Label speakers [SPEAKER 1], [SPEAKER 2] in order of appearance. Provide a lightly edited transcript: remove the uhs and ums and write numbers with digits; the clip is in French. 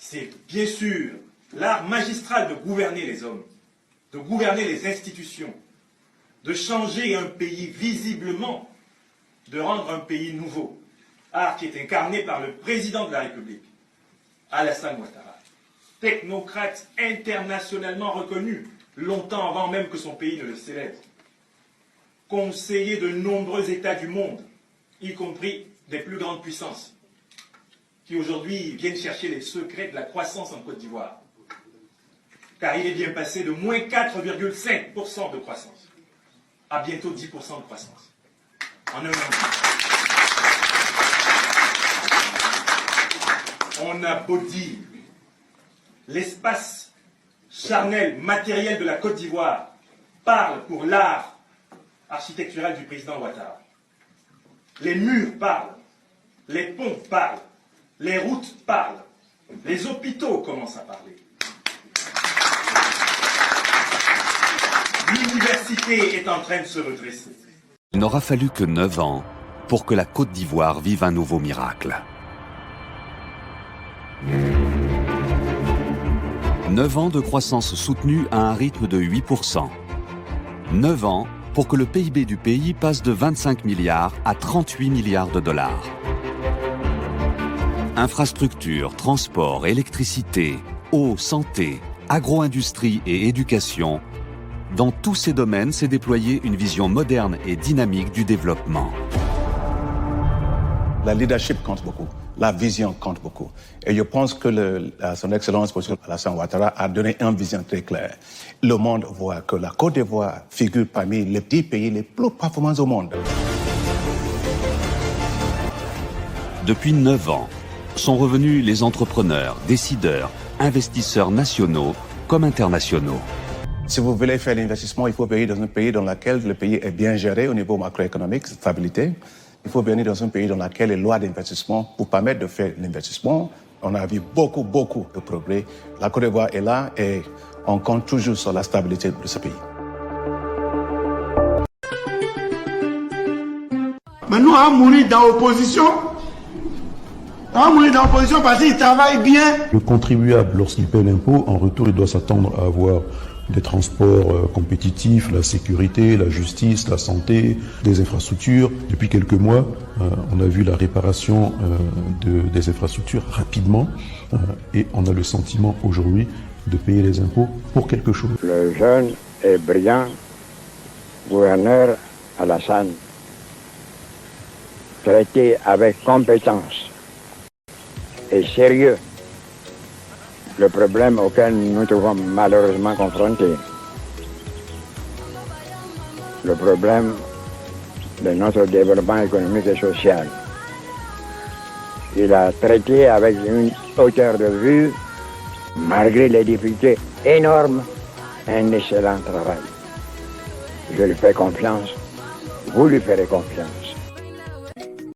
[SPEAKER 1] C'est bien sûr l'art magistral de gouverner les hommes, de gouverner les institutions, de changer un pays visiblement, de rendre un pays nouveau. Art qui est incarné par le président de la République, Alassane Ouattara, technocrate internationalement reconnu, longtemps avant même que son pays ne le célèbre, conseiller de nombreux États du monde, y compris des plus grandes puissances, qui aujourd'hui viennent chercher les secrets de la croissance en Côte d'Ivoire. Car il est bien passé de moins 4,5% de croissance à bientôt 10% de croissance en un an. On a beau dire l'espace charnel, matériel de la Côte d'Ivoire parle pour l'art architectural du président Ouattara. Les murs parlent, les ponts parlent, les routes parlent, les hôpitaux commencent à parler. L'université est en train de se redresser.
[SPEAKER 2] Il n'aura fallu que 9 ans pour que la Côte d'Ivoire vive un nouveau miracle. 9 ans de croissance soutenue à un rythme de 8%. 9 ans pour que le PIB du pays passe de 25 milliards à 38 milliards de dollars. Infrastructures, transports, électricité, eau, santé, agro-industrie et éducation, dans tous ces domaines s'est déployée une vision moderne et dynamique du développement.
[SPEAKER 3] La leadership compte beaucoup, la vision compte beaucoup. Et je pense que son Excellence, M. Alassane Ouattara, a donné une vision très claire. Le monde voit que la Côte d'Ivoire figure parmi les 10 pays les plus performants au monde.
[SPEAKER 2] Depuis 9 ans, sont revenus les entrepreneurs, décideurs, investisseurs nationaux comme internationaux.
[SPEAKER 3] Si vous voulez faire l'investissement, il faut venir dans un pays dans lequel le pays est bien géré au niveau macroéconomique, stabilité. Il faut venir dans un pays dans lequel les lois d'investissement pour permettre de faire l'investissement. On a vu beaucoup de progrès. La Côte d'Ivoire est là et on compte toujours sur la stabilité de ce pays.
[SPEAKER 4] Mais nous allons mourir dans l'opposition. On va mourir dans l'opposition parce qu'ils travaillent bien.
[SPEAKER 5] Le contribuable, lorsqu'il paie l'impôt, en retour, il doit s'attendre à avoir des transports compétitifs, la sécurité, la justice, la santé, des infrastructures. Depuis quelques mois, on a vu la réparation des infrastructures rapidement et on a le sentiment aujourd'hui de payer les impôts pour quelque chose.
[SPEAKER 6] Le jeune et brillant gouverneur Alassane, traité avec compétence et sérieux le problème auquel nous nous trouvons malheureusement confrontés, le problème de notre développement économique et social. Il a traité avec une hauteur de vue, malgré les difficultés énormes, un excellent travail. Je lui fais confiance, vous lui ferez confiance.